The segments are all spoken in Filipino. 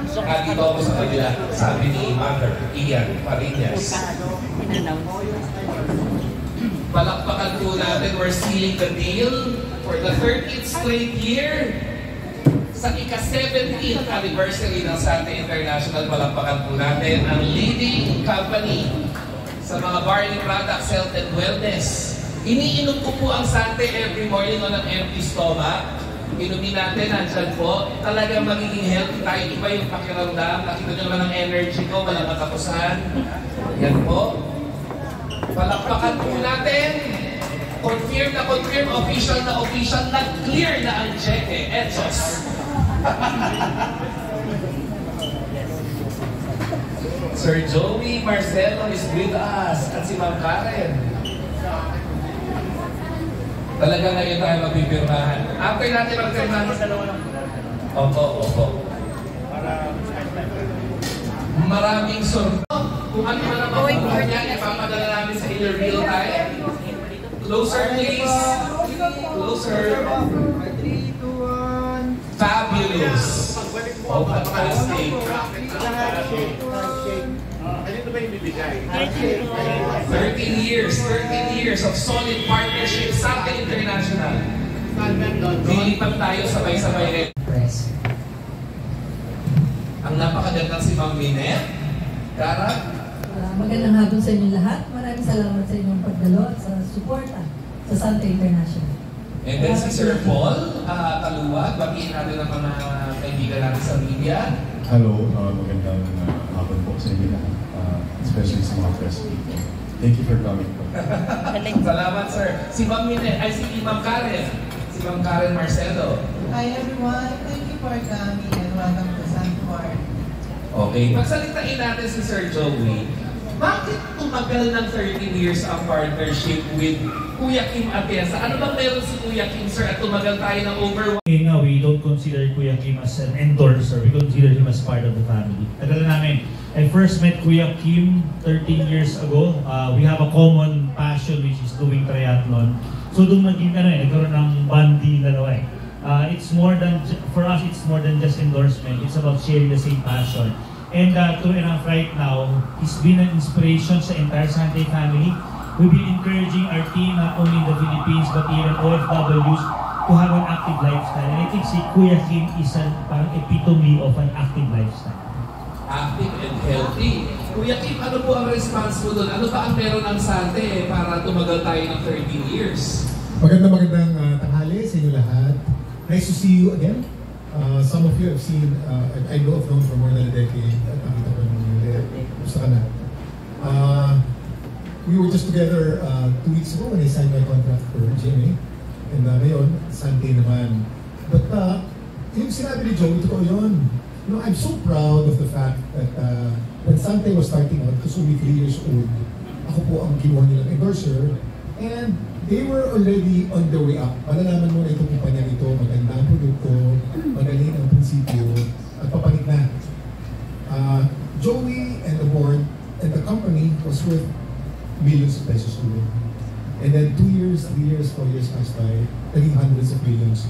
Dito ako sa kanila, sabi ni Mother Ian Parinas. Palakpakan po natin, we're sealing the deal for the 13th straight year. Sa ika-17th anniversary ng Sante International, palakpakan po natin ang leading company sa mga barley products, health and wellness. Iniinom ko po ang Sante every morning on an empty stomach. Inumin natin, nandyan po. Talagang magiging healthy tayo. Iba yung pakiramdam. Nakita nyo naman ang energy ko, walang katapusan. Yan po. Palakpakan po natin. Confirm na confirm, official na official, nag-clear na ang cheque. Etos. Sir Joey Marcelo is with us at si Ma'am Karen. Talaga ngayon tayo mapipirmahan. After natin magpirmahan, opo. Maraming sorto. Kung ano man ang mga niya, ipapadala namin sa inyo real time. Closer please. Closer. 3, 2, 1. Fabulous. Oh, fantastic. 13 years of solid partnership sa International. Lilipat tayo sabay-sabay. Ang napakagandang si Ma'am Minette. Cara? Magandang hapon sa inyo lahat. Maraming salamat sa inyong pagdalo at sa suporta sa Sante International. And then si Sir Paul Kaluwag, bagiin natin ang mga kaibigan natin sa media. Hello, magandang hapon po sa inyo lahat, especially sa mga press people. Thank you for coming po. Salamat sir. Si Ma'am Minette, ay si Ma'am Karen. Si Ma'am Karen Marcelo. Hi everyone, thank you for coming and welcome to Santuar. Okay, pagsalitain natin si Sir Joey. Bakit tumagal ng 13 years ang partnership with Kuya Kim Atienza? Ano bang meron si Kuya Kim, sir, at tumagal tayo ng over... We don't consider Kuya Kim as an endorser. We consider him as part of the family. Tagal namin. I first met Kuya Kim 13 years ago. We have a common passion which is doing triathlon. So doon nagkaroon ng bonding dalawa eh. It's more than, for us, it's more than just endorsement. It's about sharing the same passion. And true enough, right now, he's been an inspiration sa entire Sante family. We've been encouraging our team, not only in the Philippines, but even OFWs, to have an active lifestyle. And I think si Kuya Kim is a parang epitome of an active lifestyle. Active and healthy. Kuya Kim, ano po ang response mo doon? Ano ba ang meron ng Sante para tumagal tayo ng 13 years? Magandang tanghali sa inyo lahat. Nice to see you again. Some of you have seen, I know of known for more than a decade. Nakita ko nung gusto ka na. We were just together 2 weeks ago when I signed my contract for GMA. And ngayon, Sante naman. But yung sinabi ni Joey, totoo yun. You know, I'm so proud of the fact that when Sante was starting out, because only 3 years old, ako po ang kinuha nilang endorser. And they were already on their way up. Malalaman mo na itong kumpanya nito, maganda ang produkto, magaling ang prinsipyo, at papanig na. Joey and the board and the company was worth millions of pesos ulit. And then 2 years, 3 years, 4 years passed by, naging hundreds of millions.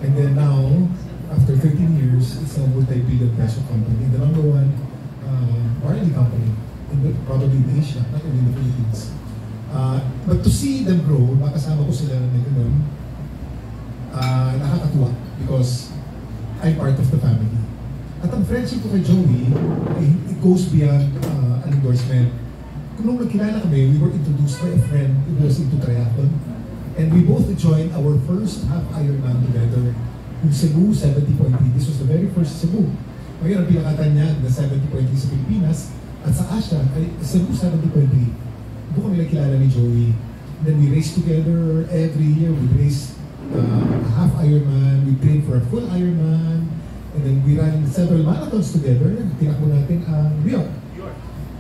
And then now, after 13 years, it's a multi-billion peso company, the #1 barley company, probably in Asia, not only in the Philippines. But to see them grow, makasama ko sila na gano'n, nakakatuwa because I'm part of the family. At ang friendship ko kay Joey, it goes beyond an endorsement. Kung nung nagkilala kami, we were introduced by a friend who was into triathlon. And we both joined our first half Ironman together in Cebu 70.3. This was the very first Cebu. Ngayon ang pinakatan niya na 70.3 sa Pilipinas at sa Asia ay Cebu 70.3. Doon kami nakilala ni Joey. Then we race together every year. We race a half Ironman, we train for a full Ironman, and then we ran several marathons together. Tinakbo natin ang New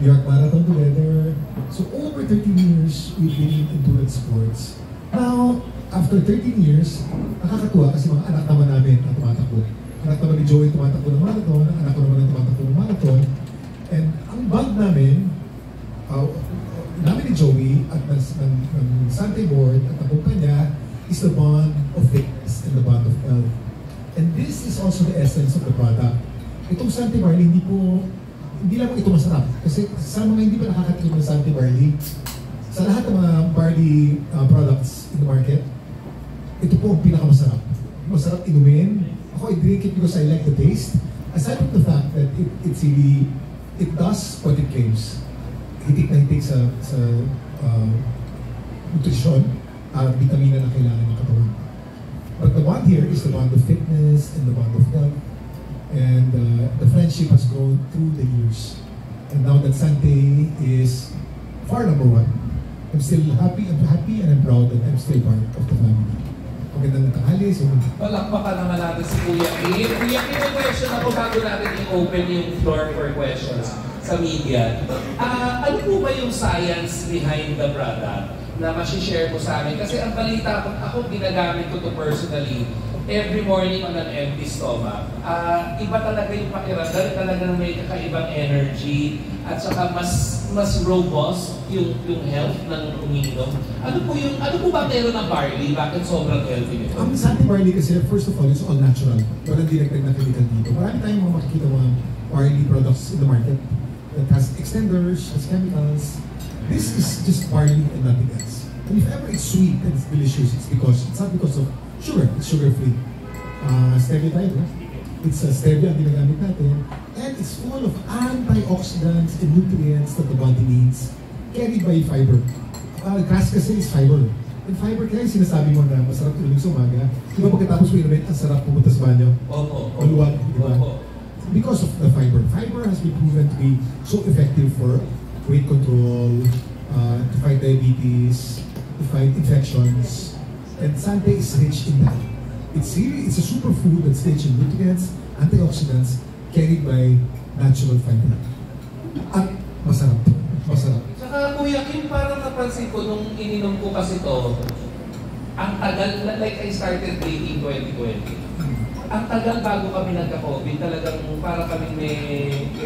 York Marathon together. So over 13 years, we've been in endurance sports. Now, after 13 years, nakakatuwa kasi mga anak naman namin ang tumatakbo. Anak naman ni Joey tumatakbo ng marathon, anak ko naman ang tumatakbo ng marathon. And ang bond namin ni Joey at ng Sante board at ng kumpanya is the bond of fitness and the bond of health. And this is also the essence of the product. Itong Sante Barley, hindi lang ito masarap. Kasi sa mga hindi pa nakakatikim ng Sante Barley, sa lahat ng mga barley products in the market, ito po ang pinakamasarap. Masarap inumin. Ako, I drink it because I like the taste. Aside from the fact that it does what it claims. Hitik na hitik sa nutrisyon at vitamina na kailangan ng katawan. But the bond here is the bond of fitness and the bond of health. And the friendship has grown through the years. And now that Sante is far number one, I'm still happy and I'm proud that I'm still part of the family. Magandang tanghali. Palakpakan naman natin si Kuya Kim. Kuya Kim, may question ako bago natin i-open yung floor for questions sa media. Ano po ba yung science behind the product na masishare mo sa amin? Kasi ang balita ko, ako ginagamit ko to personally every morning on an empty stomach. Iba talaga yung pakiramdam, talagang may kakaibang energy at saka mas robust yung health ng umiinom. Ano po ba meron ng barley? Bakit sobrang healthy nito? Ang Sante Barley kasi, first of all, it's all natural. Walang dinagdag na chemical dito. Marami tayong mga makikita mga barley products in the market that has extenders, has chemicals. This is just barley and nothing else. And if ever it's sweet and it's delicious, it's not because of sugar. It's sugar-free. Stevia tayo, no? It's stevia ang ginagamit natin. And it's full of antioxidants and nutrients that the body needs, carried by fiber. Grass kasi is fiber. And fiber kaya yung sinasabi mo na masarap tulog sa umaga. Di ba pagkatapos mo inumin, ang sarap pumunta sa banyo? Opo. Maluwag, di ba? Because of the fiber. Fiber has been proven to be so effective for weight control, to fight diabetes, to fight infections. And Sante is rich in that. It's a superfood that's rich in nutrients, antioxidants, carried by natural fiber. At masarap. Masarap. Saka Kuya Kim, parang napansin ko nung ininom ko kasi to, ang tagal, like I started drinking 2020. Ang tagal bago kami nagka-COVID, talagang para kami may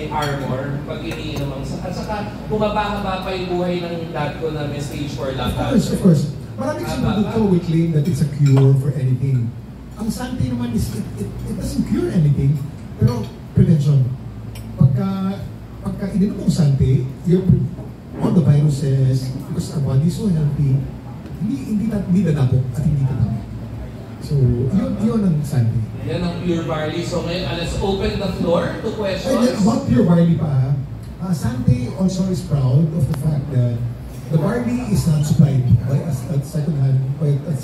armor pag iniinom ang at saka bumabahaba pa yung buhay ng dad ko na may stage 4 lung cancer. Of course. Maraming sinabuto we claim that it's a cure for anything. Ang Sante naman is, it doesn't cure anything, pero prevention. Pagka ininom mong Sante, all the viruses, because our body is so healthy, hindi dadapok at hindi tatama. So, yun ang Sante. Yan ang pure barley. So ngayon, let's open the floor to questions. And about pure barley pa, Sante also is proud of the fact that the barley is not supplied by a second-hand, by a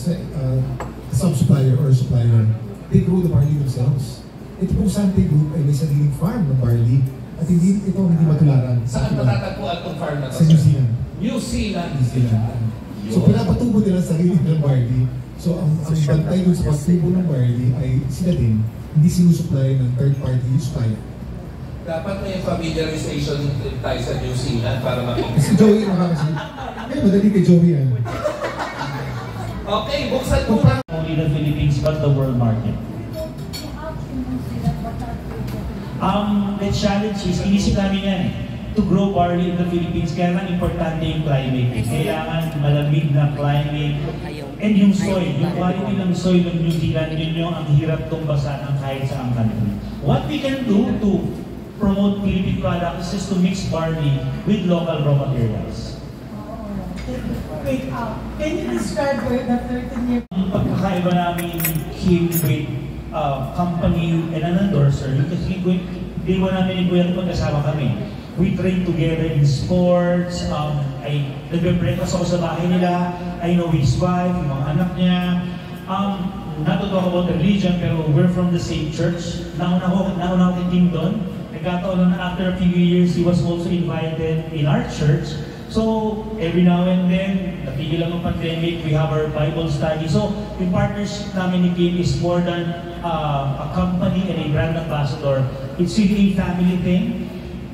sub-supplier or a supplier. They grow the barley themselves. Ito pong Sante Group ay may sariling farm ng barley at hindi matularan. Saan matatagpuan itong farm na to? Sa New Zealand. New Zealand. So pinapatubo nila sa sarili ng barley. So ang bantay dun sa pagtubo ng barley ay sila din, hindi sinusupply ng third-party supplier. Dapat may familiarization tayo sa New Zealand para makikita. Si Joey naman kasi, madali kay Joey yan. Okay, buksan po na. Only the Philippines but the world market. The challenge is, inisip namin yan to grow barley in the Philippines, kaya lang importante yung climate. Kailangan malamig na climate. And yung soil, yung quality ng soil ng New Zealand, yun yung ang hirap tumbasan ng kahit sa ang country. What we can do to promote Philippine products is just to mix barley with local raw materials. Wait, can you describe the 13-year? Ang pagkakaiba namin Kim with company and an endorser, kasi day one namin yung Kuya magkasama kami. We train together in sports, nagbe-breakfast ako sa bahay nila, I know his wife, yung mga anak niya. Not to talk about religion, pero we're from the same church. Nauna ko kay Kim doon. Nagkataon na after a few years, he was also invited in our church. So, every now and then, natigil lang ang pandemic, we have our Bible study. So, yung partnership namin ni Kim is more than a company and a brand ambassador. It's really a family thing.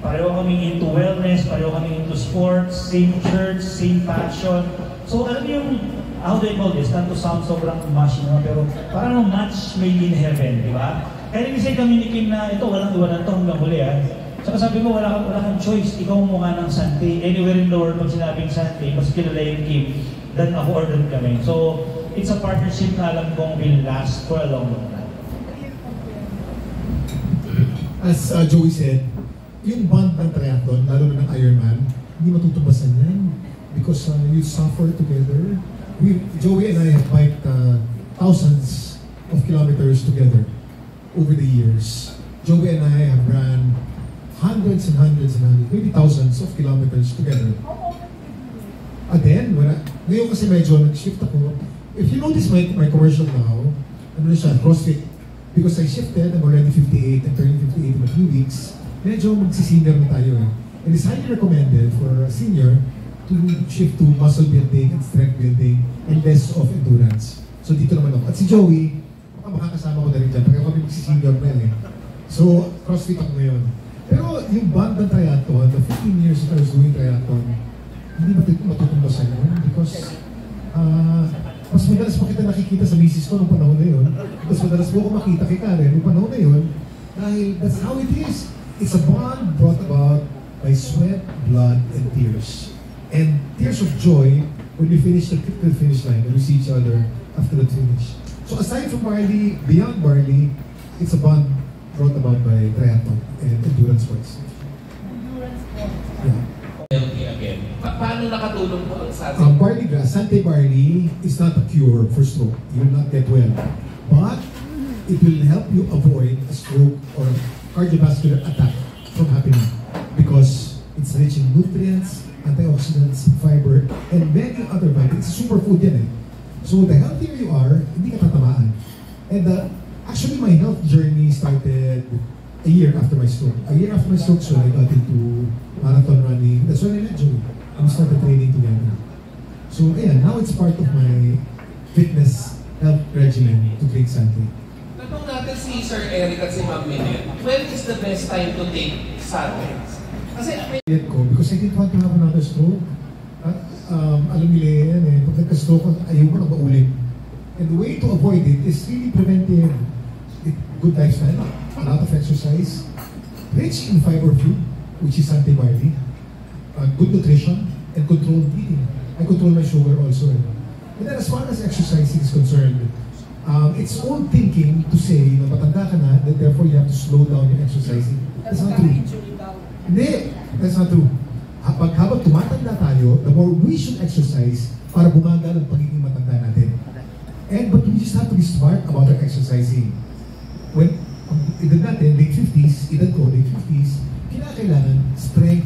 Pareho kami into wellness, pareho kami into sports, same church, same passion. So, alam yung, how do I call this? Not to sound sobrang much, pero parang match made in heaven, di ba? Kaya nag-isay kami ni Kim na ito, walang iwanan ito hanggang huli. Saka sabi ko, wala kang choice. Ikaw ang mukha ng Sante. Anywhere in the world, pag sinabing Sante, mas kilala yung Kim than ako or than kami. So, it's a partnership na alam kong will last for a long time. as Joey said, yung bond ng triathlon, lalo na ng Ironman, hindi matutubasan yan because you suffer together. Joey and I have biked thousands of kilometers together over the years. Joey and I have ran hundreds and hundreds and hundreds, maybe thousands of kilometers together. And then, ngayon kasi medyo nag-shift ako. If you notice my commercial now, ano na siya, CrossFit. Because I shifted, I'm already 58, I'm turning 58 in a few weeks. Medyo magsisenior na tayo eh. And it's highly recommended for a senior to shift to muscle building and strength building and less of endurance. So dito naman ako. At si Joey, makakasama ko na rin dyan. Pagka kami magsisenior na eh. So, CrossFit ako ngayon. Pero yung band ng triathlon, the 15 years that I was doing triathlon, hindi matutumbasan yun because mas madalas pa kita nakikita sa misis ko noong panahon na yun. Mas madalas po ako makita kay Karen noong panahon na yun dahil that's how it is. It's a bond brought about by sweat, blood, and tears. And tears of joy when we finish the finish line and we see each other after the finish. So aside from Barley, beyond Barley, it's a bond brought about by triathlon and endurance sports. Yeah. Again. Paano nakatulong po ang sa Barley grass, Sante Barley is not a cure for stroke. You will not get well. But it will help you avoid a stroke or cardiovascular attack from happening because it's rich in nutrients, antioxidants, fiber, and many other vitamins. It's a superfood yan eh. So the healthier you are, hindi ka tatamaan. And actually my health journey started a year after my stroke. A year after my stroke, so I got into marathon running. That's when I met Joey. We started training together. So yeah, now it's part of my fitness health regimen to drink Sante. Tanong natin si Sir Eric at si Ma'am Minette, when is the best time to take Sante? Kasi because I didn't want to have another stroke. Alam nila yan eh, pag nagka-stroke, ayaw ko na maulit. And the way to avoid it is really preventive. Good lifestyle, a lot of exercise, rich in fiber food, which is Sante Barley, good nutrition, and controlled eating. I control my sugar also. And then as far as exercising is concerned, it's old thinking to say na matanda ka na, that therefore you have to slow down your exercising. That's not true. Hindi, that's not true. Habang tumatanda tayo, the more we should exercise para bumagal ang pagiging matanda natin. But we just have to be smart about our exercising. When edad natin, late 50s, edad ko, late 50s, kinakailangan strength,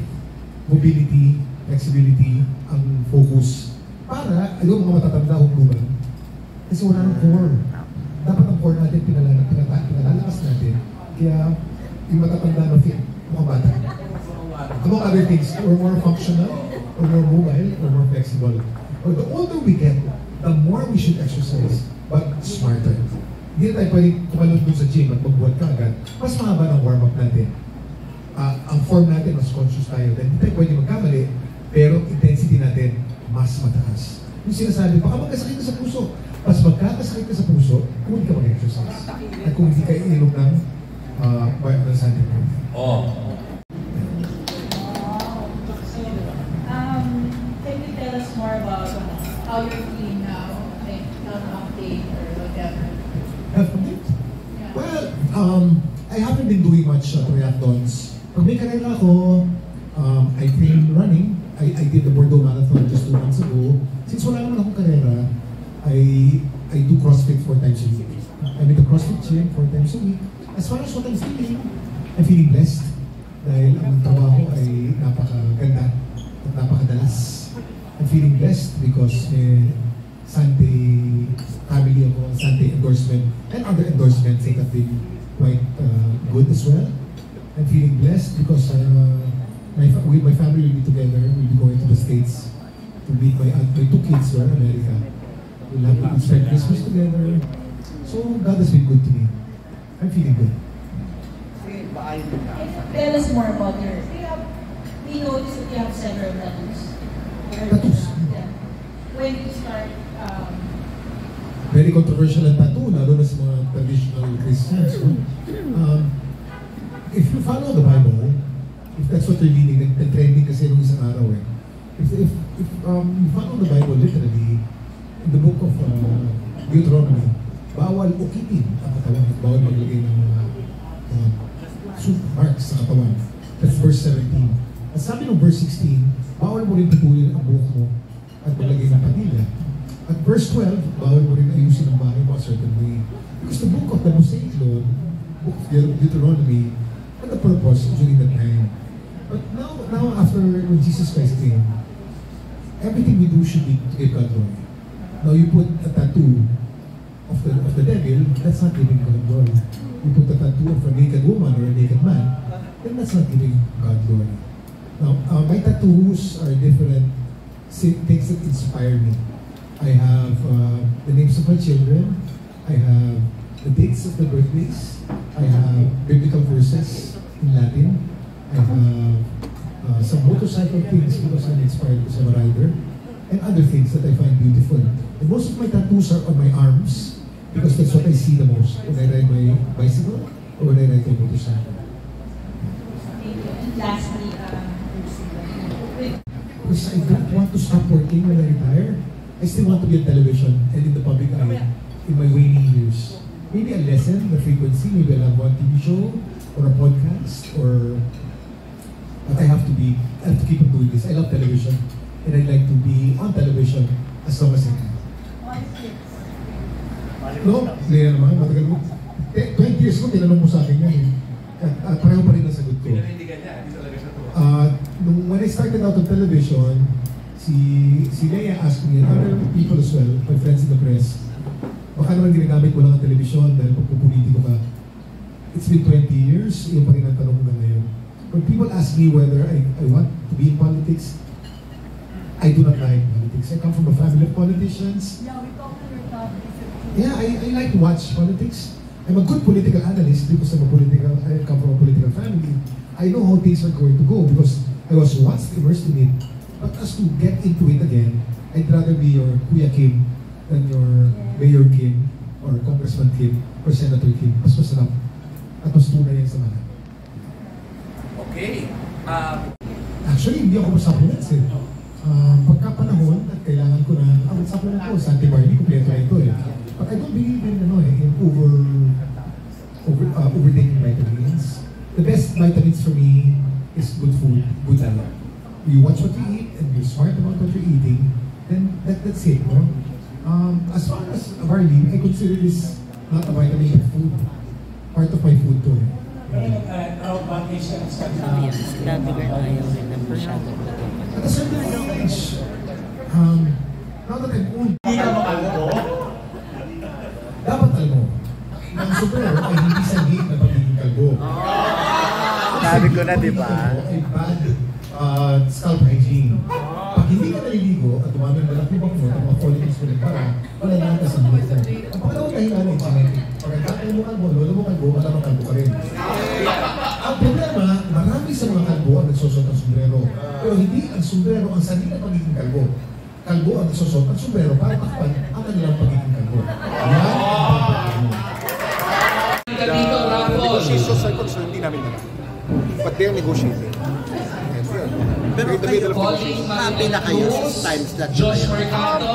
mobility, flexibility, ang focus. Para, ayaw mga matatanda hukluban. Kasi wala ng core. Dapat ang core natin pinalalakas natin. Kaya, yung matatanda na fit, mga bata. Among other things, we're more functional, or more mobile, or more flexible. But the older we get, the more we should exercise, but smarter. Hindi tayo pwedeng kumalun dun sa gym at magbuhat ka agad. Mas mahaba ng warm-up natin. Ang form natin, mas conscious tayo. Then, hindi tayo pwedeng magkamali, pero intensity natin, mas mataas. Yung sinasabi, baka magkasakit ka sa puso. Mas magkakasakit ka sa puso, kung hindi ka mag-exercise. At kung hindi ka iinom ng Sante. Can you tell us more about how you're feeling now? Like, health update or whatever? Health update? Yeah. Well, I haven't been doing much triathlons. Pag may karera ako, I train running. I did the Bordeaux Marathon just 2 months ago. Since wala naman akong karera, I do CrossFit 4 times a week. I'm in the CrossFit gym 4 times a week. As far as what I'm feeling blessed. Dahil ang trabaho ay napakaganda at napakadalas. I'm feeling blessed because Sante family ako, Sante endorsement, and other endorsements that have been quite good as well. I'm feeling blessed because with my family will be together. We'll be going to the States to meet my 2 kids who are in America. We'll spend Christmas together. So God has been good to me. I'm feeling good. Tell us more about your. We noticed that you have several tattoos. Tattoos? Yeah. When did you start? Very controversial ang tattoo, lalo na sa mga traditional Christians. If you follow the Bible, if that's what you're reading, trending kasi nung isang araw eh. If you follow the Bible literally, in the book of Deuteronomy, bawal ukitin ang katawan at bawal maglagay ng mga soup marks sa katawan. That's verse 17. At sabi ng verse 16, bawal mo rin putulin ang buhok mo at maglagay ng patilya. At verse 12, bawal mo rin ayusin ang bahay mo a certain way. Because the book of the Mosaic Law, book of Deuteronomy, had a purpose during that time. But now after when Jesus Christ came, everything we do should be to give God glory. Now you put a tattoo of the devil, that's not giving God glory. You put a tattoo of a naked woman or a naked man, then that's not giving God glory. Now, my tattoos are different things that inspire me. I have the names of my children. I have the dates of the birthdays. I have biblical verses in Latin. I have some motorcycle things because I'm inspired as a rider. And other things that I find beautiful. And most of my tattoos are on my arms because that's what I see the most when I ride my bicycle or when I ride my motorcycle. And lastly, Because I don't want to stop working when I retire. I still want to be on television and in the public eye in my waning years. Maybe I'll lessen the frequency, maybe I'll have one TV show or a podcast but I have to keep on doing this. I love television and I'd like to be on television as long as I can. No, Lea naman, matagal mo. 20 years ko, tinanong mo sa akin yan. At pareho pa rin ang sagot ko. Pinanindigan niya, hindi talaga siya to. When I started out on television, si Lea asked me, and other people as well, my friends in the press, baka naman ginagamit mo lang ang television dahil pagpupolitiko ka. It's been 20 years, yun pa rin ang tanong ko ngayon. When people ask me whether I want to be in politics, I do not like politics. I come from a family of politicians. Yeah, I like to watch politics. I'm a good political analyst because I come from a political family. I know how things are going to go because I was once immersed in it. But as to get into it again, I'd rather be your Kuya Kim than your Mayor Kim or Congressman Kim or Senator Kim. Mas masarap at mas tunay yan sa mga. Okay. Actually, hindi ako supplements eh. Pagkapanahon at kailangan ko na, supplement ko, sa Antibarney, kumpleto na ito eh. But I don't believe in overtaking vitamins. The best vitamins for me is good food, good diet. You watch what you eat and you're smart about what you're eating, then that's it. No? As far as barley, I consider this not a vitamin but food. Part of my food too. At a certain age, now that I'm old, dapat alam mo, ang superhero ay hindi sanhi na pagiging kalbo. Sabi ko na, di ba? Ay bad scalp hygiene. Pag hindi ka naliligo at dumami ang malaki bang mo at mga follicles mo rin para wala lang ka sa buhay mo. Ang pangalawang kahingan ay genetic. Pag nagkakain mo kalbo, lolo mo kalbo, malamang kalbo ka rin. Ang problema, marami sa mga kalbo ang nagsusot ng sombrero. Pero hindi ang sombrero ang sanhi na pagiging kalbo. Kalbo ang nagsusot ng sombrero para takpan ang kanilang pagiging kalbo. Yan ang Negotiations are concerned, hindi namin alam. But they're negotiating. Pero kayo, happy na kayo sa times that you are.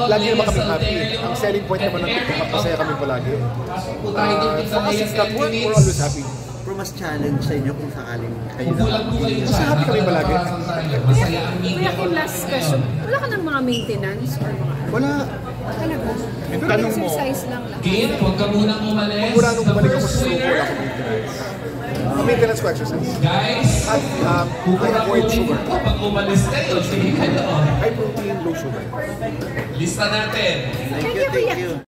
Lagi naman kami happy. Ang selling point naman ng TikTok, masaya kami palagi. For us, it's not work, we're always happy. Pero mas challenge sa inyo kung sakaling kayo lang. Kasi happy kami palagi. Kuya Kim, last question. Wala ka ng mga maintenance or mga... Wala. Talaga? Pero Tanong mo. exercise lang lang. Kim, huwag ka munang umalis. Mura nung The bumalik ako first sa school, wala winner. akong maintenance. Ang maintenance ko exercise. Guys, At I avoid sugar. pag umalis kayo, sige kayo. High protein, low sugar. Lista natin. Thank you, Kuya.